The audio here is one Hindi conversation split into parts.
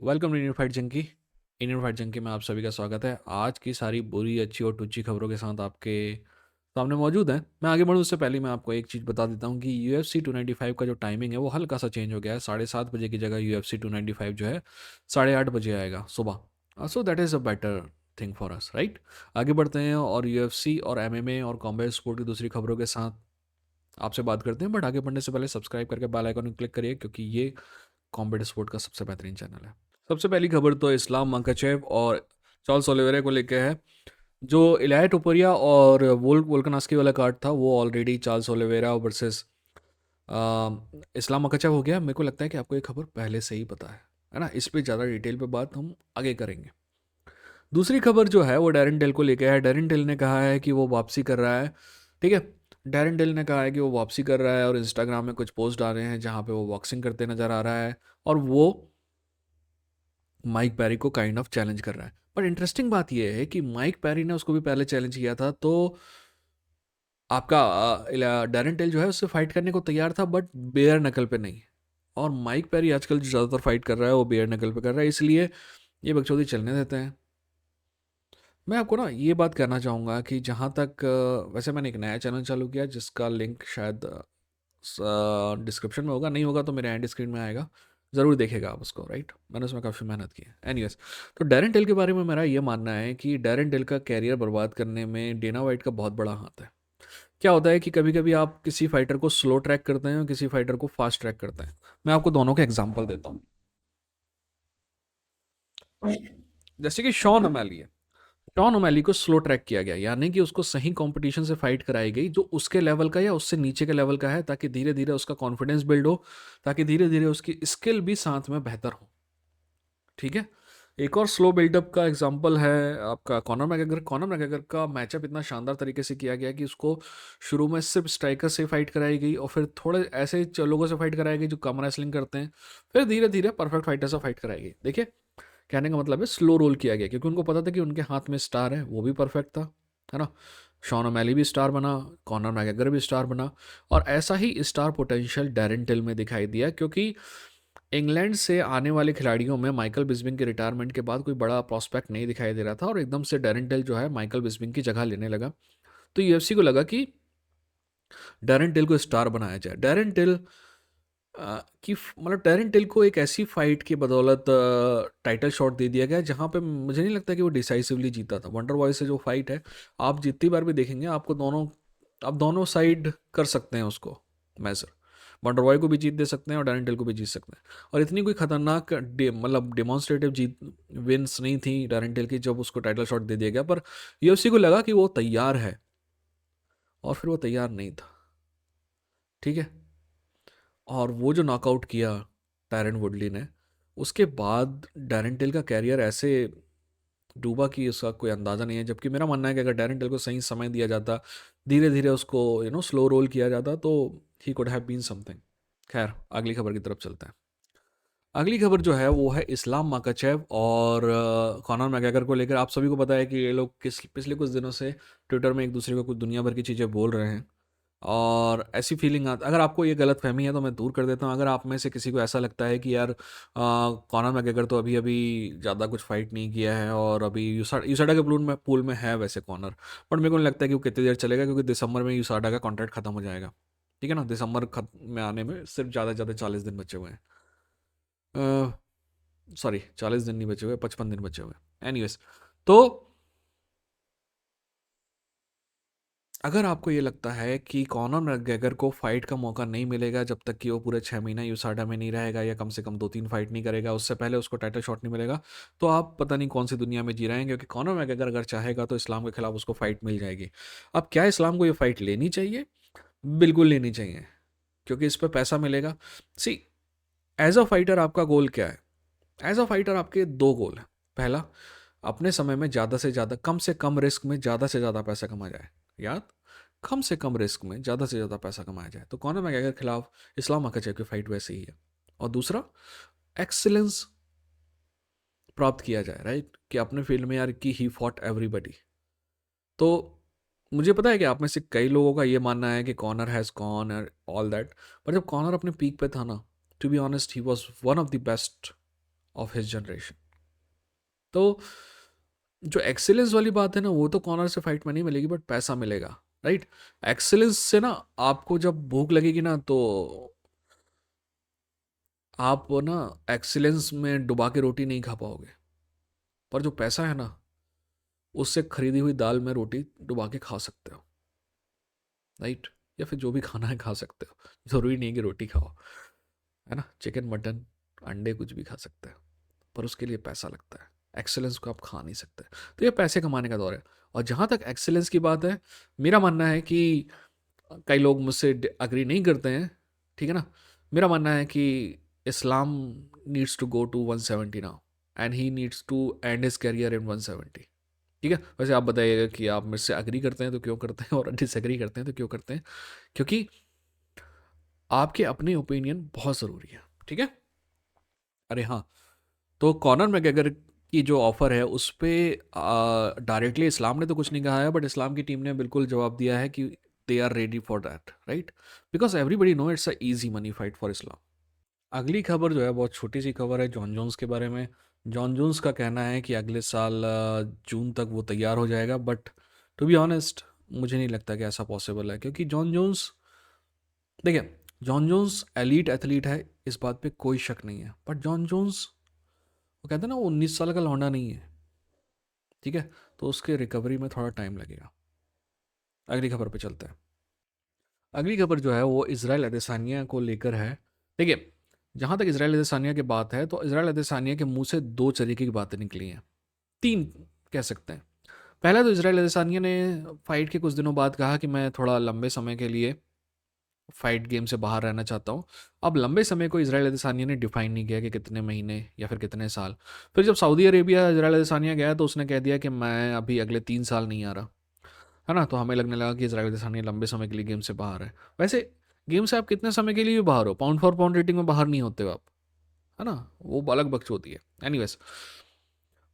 Welcome Indian fight junkie. Indian fight junkie में आप सभी का स्वागत है। आज की सारी बुरी अच्छी और टुच्ची खबरों के साथ आपके सामने मौजूद हैं। मैं आगे बढ़ूँ उससे पहले मैं आपको एक चीज़ बता देता हूँ कि UFC 295 का जो टाइमिंग है वो हल्का सा चेंज हो गया है। 7:30 बजे की जगह UFC 295 जो है 8:30 बजे आएगा सुबह। So that is a better thing for us, right. आगे बढ़ते हैं और UFC और MMA और कॉम्बैट स्पोर्ट की दूसरी खबरों के साथ आपसे बात करते हैं। बट आगे बढ़ने से पहले सब्सक्राइब करके बेल आइकन क्लिक करिए, क्योंकि ये कॉम्बैट स्पोर्ट का सबसे बेहतरीन चैनल है। सबसे पहली खबर तो इस्लाम मकाचेव और चार्ल्स ओलिवेरा को लेकर है। जो इलाया टोपुरिया और वोल्कनास्की वाला कार्ड था वो ऑलरेडी चार्ल्स ओलिवेरा वर्सेस इस्लाम मकाचेव हो गया। मेरे को लगता है कि आपको ये खबर पहले से ही पता है ना। इस पे ज़्यादा डिटेल पे बात हम आगे करेंगे। दूसरी खबर जो है वो डैरेन डेल को लेकर है। डैरेन डेल ने कहा है कि वो वापसी कर रहा है। ठीक है, डैरेन डेल ने कहा है कि वो वापसी कर रहा है और इंस्टाग्राम में कुछ पोस्ट डाले हैं जहाँ पे वो बॉक्सिंग करते नज़र आ रहा है और वो माइक पैरी को काइंड ऑफ चैलेंज कर रहा है। पर इंटरेस्टिंग बात यह है कि माइक पैरी ने उसको भी पहले चैलेंज किया था, तो आपका डैरेन टेल जो है उससे फाइट करने को तैयार था, बट बेयर नकल पे नहीं। और माइक पैरी आजकल जो ज़्यादातर फाइट कर रहा है वो बेयर नकल पे कर रहा है, इसलिए ये बकचोदी चलने देते हैं। मैं आपको ना ये बात कहना चाहूँगा कि जहाँ तक वैसे मैंने एक नया चैनल चालू किया जिसका लिंक शायद डिस्क्रिप्शन में होगा, नहीं होगा तो मेरे एंड स्क्रीन में आएगा। ज़रूर देखेगा आप उसको, राइट। मैंने उसमें काफ़ी मेहनत की है। एनीवेज, तो डैरेन टेल के बारे में मेरा ये मानना है कि डैरेन टेल का कैरियर बर्बाद करने में डेना वाइट का बहुत बड़ा हाथ है। क्या होता है कि कभी कभी आप किसी फाइटर को स्लो ट्रैक करते हैं और किसी फाइटर को फास्ट ट्रैक करते हैं। मैं आपको दोनों के एग्जाम्पल देता हूँ। जैसे कि शॉन ओमैली है। शॉन ओमैली को स्लो ट्रैक किया गया, यानी कि उसको सही कंपटीशन से फाइट कराई गई जो उसके लेवल का या उससे नीचे के लेवल का है, ताकि धीरे धीरे उसका कॉन्फिडेंस बिल्ड हो, ताकि धीरे धीरे उसकी स्किल भी साथ में बेहतर हो। ठीक है। एक और स्लो बिल्डअप का एग्जांपल है आपका कॉनर मैकग्रेगर। कॉनर मैकग्रेगर का मैचअप इतना शानदार तरीके से किया गया कि उसको शुरू में सिर्फ स्ट्राइकर से फाइट कराई गई और फिर थोड़े ऐसे लोगों से फाइट कराई गई जो कम रेसलिंग करते हैं, फिर धीरे धीरे परफेक्ट फाइटर से फाइट कराई गई। देखिए, कहने का मतलब है स्लो रोल किया गया, क्योंकि उनको पता था कि उनके हाथ में स्टार है, वो भी परफेक्ट था, है ना। शॉन ओमैली भी स्टार बना, कॉनर मैकग्रेगर भी स्टार बना, और ऐसा ही स्टार पोटेंशियल डैरेन टिल में दिखाई दिया, क्योंकि इंग्लैंड से आने वाले खिलाड़ियों में माइकल बिस्बिंग के रिटायरमेंट के बाद कोई बड़ा प्रॉस्पेक्ट नहीं दिखाई दे रहा था, और एकदम से डैरेन टिल जो है माइकल बिस्बिंग की जगह लेने लगा। तो यूएफसी को लगा कि डैरेन टिल को स्टार बनाया जाए। डैरेन टिल की मतलब डैरेन टिल को एक ऐसी फाइट की बदौलत टाइटल शॉट दे दिया गया जहां पे मुझे नहीं लगता कि वो डिसाइसिवली जीता था। वंडर बॉय से जो फाइट है, आप जितनी बार भी देखेंगे आपको दोनों, आप दोनों साइड कर सकते हैं उसको मेजर। वंडर बॉय को भी जीत दे सकते हैं और डैरेन टिल को भी जीत सकते हैं। और इतनी कोई खतरनाक मतलब डिमॉन्स्ट्रेटिव जीत विंस नहीं थी डैरेन टिल की जब उसको टाइटल शॉट दे दिया गया, पर यूएफसी को लगा कि वो तैयार है, और फिर वो तैयार नहीं था। ठीक है। और वो जो नॉकआउट किया टायरन वुडली ने, उसके बाद डैरेन टिल का कैरियर ऐसे डूबा कि उसका कोई अंदाज़ा नहीं है। जबकि मेरा मानना है कि अगर डैरेन टिल को सही समय दिया जाता, धीरे धीरे उसको स्लो रोल किया जाता, तो he could have been something. खैर, अगली खबर की तरफ चलते हैं। अगली खबर जो है वो है इस्लाम माकाचेव और कॉनर मैकग्रेगर को लेकर। आप सभी को पता है कि ये लोग पिछले कुछ दिनों से ट्विटर में एक दूसरे को कुछ दुनिया भर की चीज़ें बोल रहे हैं, और ऐसी फीलिंग अगर आपको ये गलत फहमी है तो मैं दूर कर देता हूँ। अगर आप में से किसी को ऐसा लगता है कि यार कॉनर मैकग्रेगर तो अभी अभी ज़्यादा कुछ फाइट नहीं किया है और अभी यूसाडा के पूल में है वैसे कॉनर, बट मेरे को नहीं लगता है कि वो कितनी देर चलेगा, क्योंकि दिसंबर में यूसाडा का कॉन्ट्रैक्ट खत्म हो जाएगा। ठीक है ना, दिसंबर में आने में सिर्फ ज़्यादा से ज़्यादा 40 दिन बचे हुए हैं। सॉरी, 40 दिन नहीं बचे हुए, 55 दिन बचे हुए हैं। एनीवेज, तो अगर आपको ये लगता है कि कॉनर मैकग्रेगर को फाइट का मौका नहीं मिलेगा जब तक कि वो पूरे 6 महीना यूसाडा में नहीं रहेगा, या कम से कम 2-3 फाइट नहीं करेगा, उससे पहले उसको टाइटल शॉट नहीं मिलेगा, तो आप पता नहीं कौन सी दुनिया में जी रहे हैं। क्योंकि कॉनर मैकग्रेगर अगर चाहेगा तो इस्लाम के खिलाफ उसको फाइट मिल जाएगी। अब क्या इस्लाम को ये फाइट लेनी चाहिए? बिल्कुल लेनी चाहिए, क्योंकि इस पर पैसा मिलेगा। सी, एज अ फाइटर आपका गोल क्या है? एज अ फाइटर आपके दो गोल हैं। पहला, अपने समय में ज़्यादा से ज़्यादा, कम से कम रिस्क में ज़्यादा से ज़्यादा पैसा कमा जाए। याद, कम से कम रिस्क में ज़्यादा से ज़्यादा पैसा कमाया जाए। तो कॉनर मैकग्रेगर के खिलाफ इस्लाम मकाचेव की फाइट वैसे ही है। और दूसरा, एक्सीलेंस प्राप्त किया जाए, राइट, कि अपने फील्ड में यार कि ही फॉट एवरीबडी। तो मुझे पता है कि आप में से कई लोगों का ये मानना है कि कॉनर हैज़ गॉन और ऑल दैट, पर जब कॉनर अपने पीक पे था ना, to be honest he was one of the best of his generation. तो जो एक्सीलेंस वाली बात है ना, वो तो कॉर्नर से फाइट में नहीं मिलेगी, बट पैसा मिलेगा, राइट। एक्सीलेंस से ना, आपको जब भूख लगेगी ना, तो आप वो ना एक्सीलेंस में डुबा के रोटी नहीं खा पाओगे। पर जो पैसा है ना, उससे खरीदी हुई दाल में रोटी डुबा के खा सकते हो, राइट। या फिर जो भी खाना है खा सकते हो, ज़रूरी नहीं है कि रोटी खाओ, है ना। चिकन, मटन, अंडे कुछ भी खा सकते हैं, पर उसके लिए पैसा लगता है। एक्सेलेंस को आप खा नहीं सकते। तो ये पैसे कमाने का दौर है। और जहाँ तक एक्सेलेंस की बात है, मेरा मानना है कि कई लोग मुझसे अग्री नहीं करते हैं, ठीक है ना। मेरा मानना है कि Islam needs to go to 170 now, and he needs to end his career in 170। ठीक है, वैसे आप बताइएगा कि आप मुझसे अग्री करते हैं तो क्यों करते हैं, और डिसएग्री करते हैं तो क्यों करते हैं। क्योंकि आपके अपने ओपिनियन बहुत ज़रूरी है, ठीक है। अरे हाँ, तो कॉनर मैकग्रेगर की जो ऑफ़र है उस पे डायरेक्टली इस्लाम ने तो कुछ नहीं कहा है, बट इस्लाम की टीम ने बिल्कुल जवाब दिया है कि they are ready for that, right. Because everybody know it's a easy money fight for Islam. अगली खबर जो है बहुत छोटी सी खबर है जॉन जोन्स के बारे में। जॉन जोन्स का कहना है कि अगले साल जून तक वो तैयार हो जाएगा, बट टू बी ऑनेस्ट मुझे नहीं लगता कि ऐसा पॉसिबल है, क्योंकि जॉन जोन्स, देखिए, जॉन जोन्स एलीट एथलीट है, इस बात पे कोई शक नहीं है, बट जॉन जोन्स, वो कहते हैं ना, वो 19 साल का लौंडा नहीं है, ठीक है। तो उसके रिकवरी में थोड़ा टाइम लगेगा। अगली खबर पे चलते हैं। अगली खबर जो है वो इसराइल अदेसानिया को लेकर है। देखिए, जहाँ तक इसराइल अदेसानिया की बात है, तो इसराइल अदेसानिया के मुंह से दो तरीके की बातें निकली हैं, तीन कह सकते हैं। पहला तो इसराइल अदेसानिया ने फाइट के कुछ दिनों बाद कहा कि मैं थोड़ा लंबे समय के लिए फाइट गेम से बाहर रहना चाहता हूँ। अब लंबे समय को इसराइल अदेसानिया ने डिफाइन नहीं किया कि कितने महीने या फिर कितने साल। फिर जब सऊदी अरेबिया इसराइल अदेसानिया गया तो उसने कह दिया कि मैं अभी अगले 3 साल नहीं आ रहा, है ना। तो हमें लगने लगा कि इसराइल अदेसानिया लंबे समय के लिए गेम से बाहर है। वैसे गेम से आप कितने समय के लिए भी बाहर हो, पाउंड फॉर पाउंड रेटिंग में बाहर नहीं होते हो आप, है ना। वो अलग बख्श होती है, एनीवेज।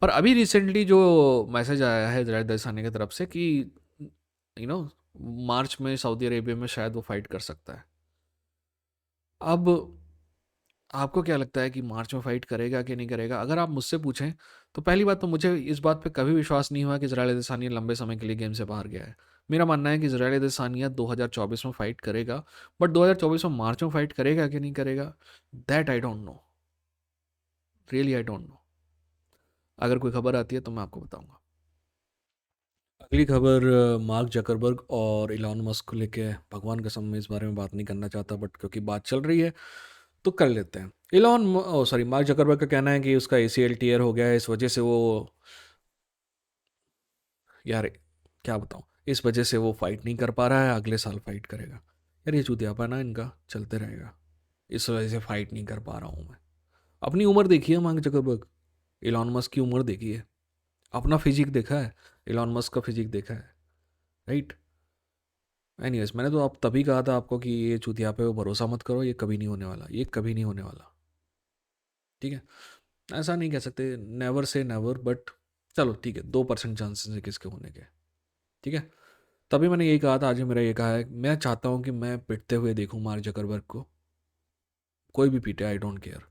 पर अभी रिसेंटली जो मैसेज आया है इसराइल अदेसानिया की तरफ से कि यू नो मार्च में सऊदी अरेबिया में शायद वो फाइट कर सकता है। अब आपको क्या लगता है कि मार्च में फाइट करेगा कि नहीं करेगा? अगर आप मुझसे पूछें, तो पहली बात तो मुझे इस बात पे कभी विश्वास नहीं हुआ कि इज़राइल अदेसानिया लंबे समय के लिए गेम से बाहर गया है। मेरा मानना है कि इज़राइल अदेसानिया 2024 में फाइट करेगा, बट 2024 में मार्च में फाइट करेगा कि नहीं करेगा, that I don't know, really I don't know. अगर कोई खबर आती है तो मैं आपको बताऊंगा। अगली खबर, मार्क जकरबर्ग और इलॉन मस्क को लेके। भगवान कसम मैं इस बारे में बात नहीं करना चाहता, बट क्योंकि बात चल रही है तो कर लेते हैं। सॉरी, मार्क जकरबर्ग का कहना है कि उसका एसीएल टीयर हो गया है, इस वजह से वो, यार क्या बताऊँ, इस वजह से वो फाइट नहीं कर पा रहा है, अगले साल फाइट करेगा। यार ये चूतियापा ना इनका चलते रहेगा, इस वजह से फाइट नहीं कर पा रहा हूँ मैं। अपनी उम्र देखी है मार्क जकरबर्ग, इलॉन मस्क की उम्र देखी है, अपना फिजिक देखा है, इलॉन मस्क का फिजिक देखा है, राइट। एनीवेज, मैंने तो आप तभी कहा था आपको कि ये चूतियापे पे भरोसा मत करो, ये कभी नहीं होने वाला, ये कभी नहीं होने वाला, ठीक है। ऐसा नहीं कह सकते, नेवर से नेवर, बट चलो ठीक है, 2% चांसेस है किसके होने के, ठीक है। तभी मैंने यही कहा था, आज भी मेरा ये कहा है, मैं चाहता हूँ कि मैं पिटते हुए देखूँ मार्क जकरबर्ग को, कोई भी पीटे, I don't care.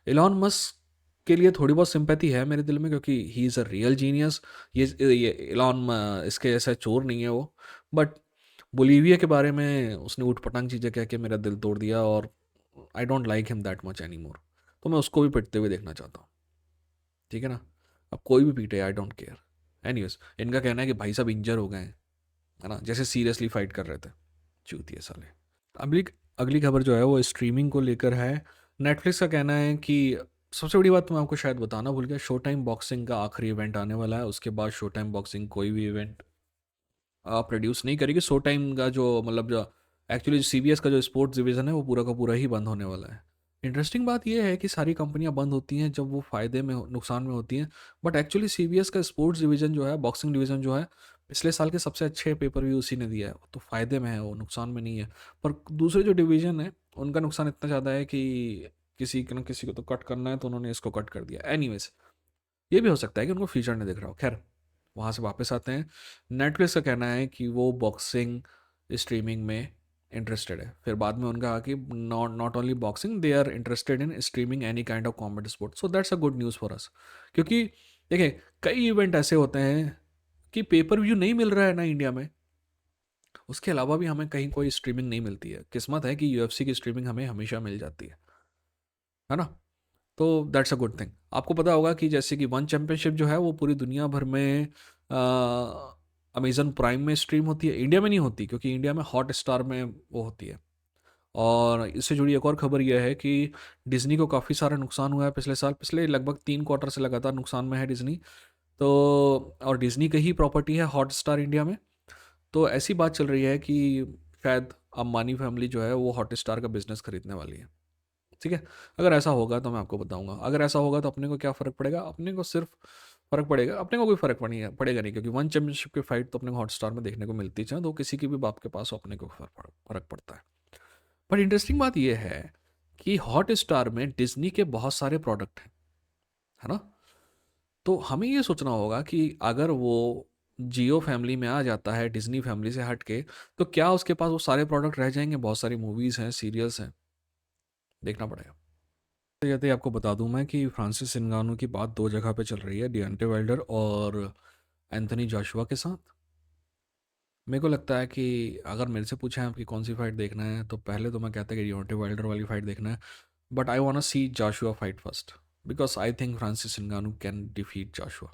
Elon Musk के लिए थोड़ी बहुत सिंपैथी है मेरे दिल में, क्योंकि he is a real genius. ये एलॉन इसके जैसा चोर नहीं है वो, बट बोलीविया के बारे में उसने ऊटपटांग चीज़ें कह के मेरा दिल तोड़ दिया, और I don't like him that much any more. तो मैं उसको भी पिटते हुए देखना चाहता हूँ, ठीक है ना। अब कोई भी पीटे, आई डोंट केयर। एनीवेज, इनका कहना है कि भाई साहब इंजर हो गए हैं, है ना, जैसे सीरियसली फाइट कर रहे थे, चूतिए साले। अगली अगली खबर जो है वो स्ट्रीमिंग को लेकर है। नेटफ्लिक्स का कहना है कि, सबसे बड़ी बात तो मैं आपको शायद बताना भूल गया, शो टाइम बॉक्सिंग का आखिरी इवेंट आने वाला है, उसके बाद शो टाइम बॉक्सिंग कोई भी इवेंट प्रोड्यूस नहीं करेगी। शो टाइम का जो मतलब जो एक्चुअली सीबीएस का जो स्पोर्ट्स डिवीज़न है वो पूरा का पूरा ही बंद होने वाला है। इंटरेस्टिंग बात यह है कि सारी कंपनियां बंद होती हैं जब वो फ़ायदे में नुकसान में होती हैं, बट एक्चुअली सीबीएस का स्पोर्ट्स डिवीज़न जो है, बॉक्सिंग डिवीज़न जो है, पिछले साल के सबसे अच्छे पेपर व्यू उसी ने दिया है, तो फ़ायदे में है, वो नुकसान में नहीं है। पर दूसरे जो डिवीज़न है उनका नुकसान इतना ज़्यादा है कि किसी न किसी को तो कट करना है, तो उन्होंने इसको कट कर दिया। एनीवेज, ये भी हो सकता है कि उनको फ्यूचर नहीं दिख रहा हो। खैर, वहाँ से वापस आते हैं। नेटफ्लिक्स का कहना है कि वो बॉक्सिंग स्ट्रीमिंग में इंटरेस्टेड है। फिर बाद में उनका कहा कि not not only boxing, they are interested in streaming any kind of combat sport, so that's a good news for us. क्योंकि देखिए, कई इवेंट ऐसे होते हैं कि पेपर व्यू नहीं मिल रहा है ना इंडिया में, उसके अलावा भी हमें कहीं कोई स्ट्रीमिंग नहीं मिलती है। किस्मत है कि यूएफसी की स्ट्रीमिंग हमें हमेशा मिल जाती है ना। तो दैट्स अ गुड थिंग। आपको पता होगा कि जैसे कि वन चैंपियनशिप जो है वो पूरी दुनिया भर में अमेजन प्राइम में स्ट्रीम होती है, इंडिया में नहीं होती, क्योंकि इंडिया में हॉट स्टार में वो होती है। और इससे जुड़ी एक और खबर यह है कि डिज्नी को काफ़ी सारा नुकसान हुआ है पिछले साल, पिछले लगभग 3 क्वार्टर से लगातार नुकसान में है डिज्नी। तो और डिज्नी की ही प्रॉपर्टी है हॉट स्टार इंडिया में। तो ऐसी बात चल रही है कि शायद अंबानी फैमिली जो है वो हॉट स्टार का बिजनेस खरीदने वाली है। ठीक है। अगर ऐसा होगा तो मैं आपको बताऊंगा। अगर ऐसा होगा तो अपने को क्या फ़र्क पड़ेगा, अपने को सिर्फ फ़र्क पड़ेगा, अपने को कोई फ़र्क पड़ेगा नहीं, क्योंकि वन चैंपियनशिप की फाइट तो अपने को हॉटस्टार में देखने को मिलती है, चाहे तो किसी की भी बाप के पास हो, अपने को फ़र्क पड़ता है। बट इंटरेस्टिंग बात यह है कि हॉट स्टार में डिज्नी के बहुत सारे प्रोडक्ट हैं, है ना। तो हमें ये सोचना होगा कि अगर वो जियो फैमिली में आ जाता है डिज्नी फैमिली से हट के, तो क्या उसके पास वो सारे प्रोडक्ट रह जाएंगे? बहुत सारी मूवीज़ हैं, सीरियल्स हैं, देखना पड़ेगा। कहते आपको बता दूं मैं कि फ्रांसिस नगानो की बात दो जगह पे चल रही है, डियंटे वाइल्डर और एंथनी जोशुआ के साथ। मेरे को लगता है कि अगर मेरे से पूछा है आपकी कौन सी फाइट देखना है, तो पहले तो मैं कहता कि डियंटे वाइल्डर वाली फाइट देखना है। But I want see Joshua fight first, because I think Francis Ngannou can defeat Joshua.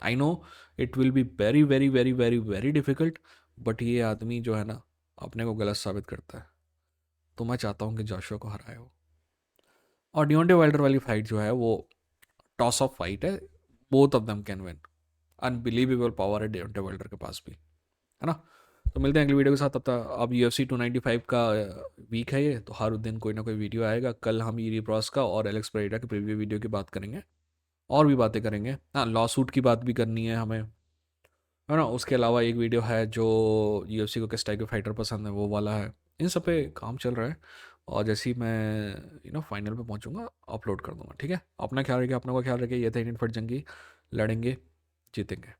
I know it will be very very very very very difficult, but ये आदमी जो है ना, अपने को गलत साबित करता है। तो मैं चाहता हूँ कि जोशुआ को हराए वो। और डियोंटे वाइल्डर वाली फाइट जो है वो टॉस ऑफ फाइट है, both of them can win. Unbelievable power है डियोंटे वाइल्डर के पास भी, है ना। तो मिलते हैं अगली वीडियो के साथ। तब तक अब UFC 295 का वीक है ये, तो हर दिन कोई ना कोई वीडियो आएगा। कल हम ईरी प्रॉस का और एलेक्स परेरा के प्रीव्यू वीडियो की बात करेंगे, और भी बातें करेंगे। हाँ, लॉ सूट की बात भी करनी है हमें, है ना। उसके अलावा एक वीडियो है जो UFC को किस टाइप के फाइटर पसंद है, वो वाला है। इन सब पे काम चल रहा है, और जैसे ही मैं फाइनल पे पहुंचूंगा अपलोड कर दूंगा। ठीक है, अपना ख्याल रखिए, अपने को ख्याल रखिए। ये थे इंडियन फट जंगी, लड़ेंगे, जीतेंगे।